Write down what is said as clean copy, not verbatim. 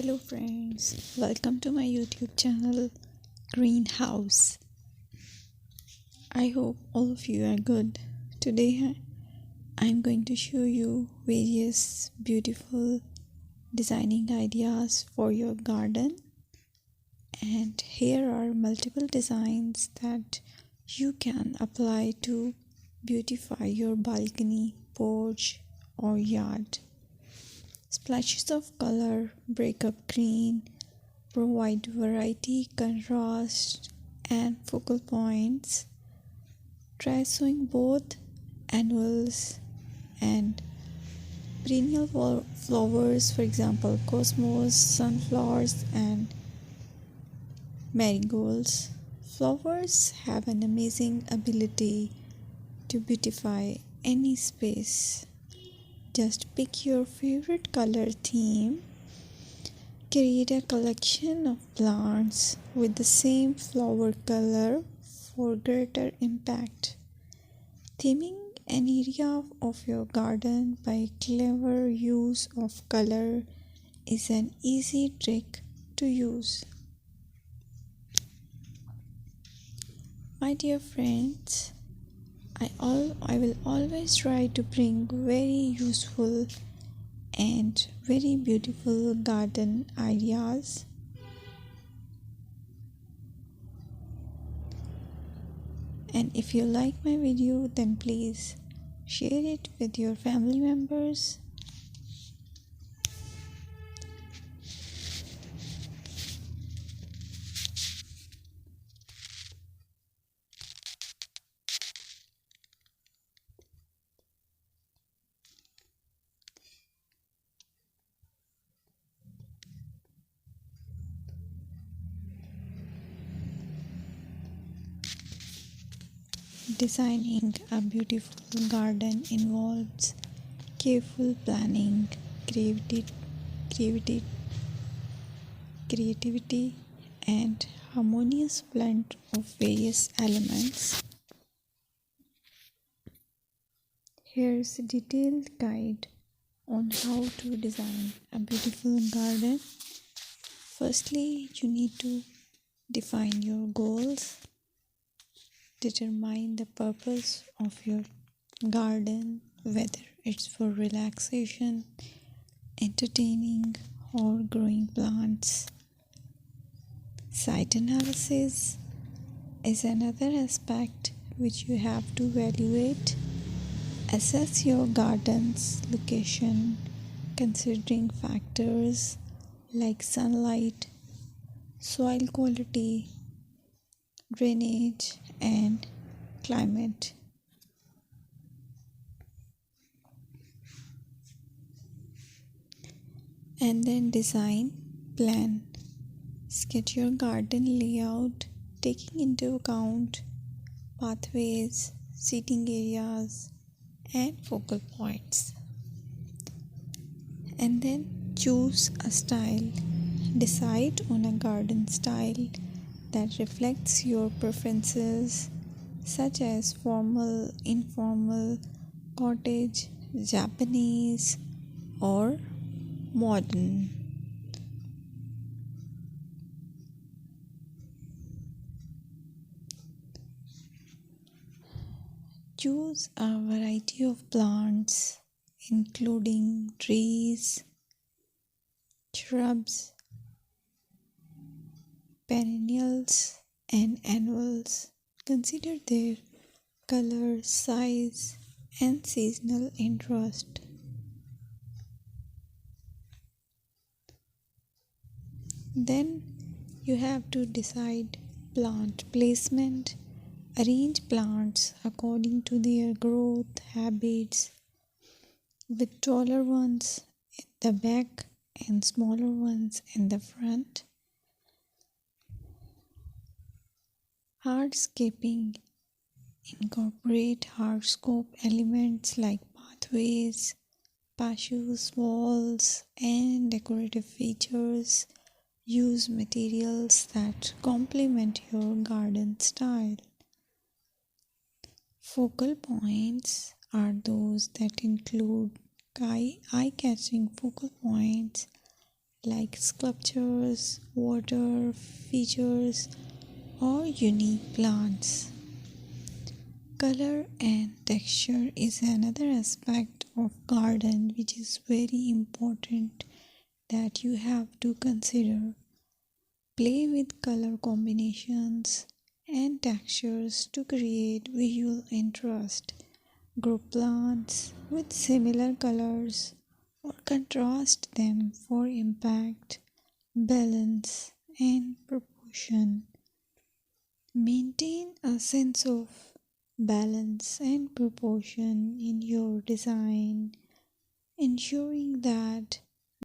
Hello friends, welcome to my YouTube channel Greenhouse. I hope all of you are good. Today I'm going to show you various beautiful designing ideas for your garden, and here are multiple designs that you can apply to beautify your balcony, porch or yard. Splashes of color break up green, provide variety, contrast, and focal points. Try sowing both annuals and perennial flowers, for example, cosmos, sunflowers, and marigolds. Flowers have an amazing ability to beautify any space. Just pick your favorite color theme. Create a collection of plants with the same flower color for greater impact. Theming an area of your garden by clever use of color is an easy trick to use. My dear friends, I will always try to bring very useful and very beautiful garden ideas. And if you like my video, then please share it with your family members. Designing a beautiful garden involves careful planning, creativity, creativity, and harmonious blend of various elements. Here's a detailed guide on how to design a beautiful garden. Firstly, you need to define your goals. Determine the purpose of your garden, whether it's for relaxation, entertaining, or growing plants. Site analysis is another aspect which you have to evaluate. Assess your garden's location, considering factors like sunlight, soil quality, drainage, and climate. And then design plan. Sketch your garden layout, taking into account pathways, seating areas, and focal points. And then choose a style. Decide on a garden style that reflects your preferences, such as formal, informal, cottage, Japanese, or modern. Choose a variety of plants, including trees, shrubs, perennials, and annuals. Consider their color, size, and seasonal interest. Then you have to decide plant placement. Arrange plants according to their growth habits, with taller ones in the back and smaller ones in the front. Hardscaping. Incorporate hardscape elements like pathways, patios, walls, and decorative features. Use materials that complement your garden style. Focal points are those that include eye-catching focal points like sculptures, water features, or unique plants. Color and texture is another aspect of garden which is very important that you have to consider. Play with color combinations and textures to create visual interest. Group plants with similar colors or contrast them for impact, balance, and proportion. Maintain a sense of balance and proportion in your design, ensuring that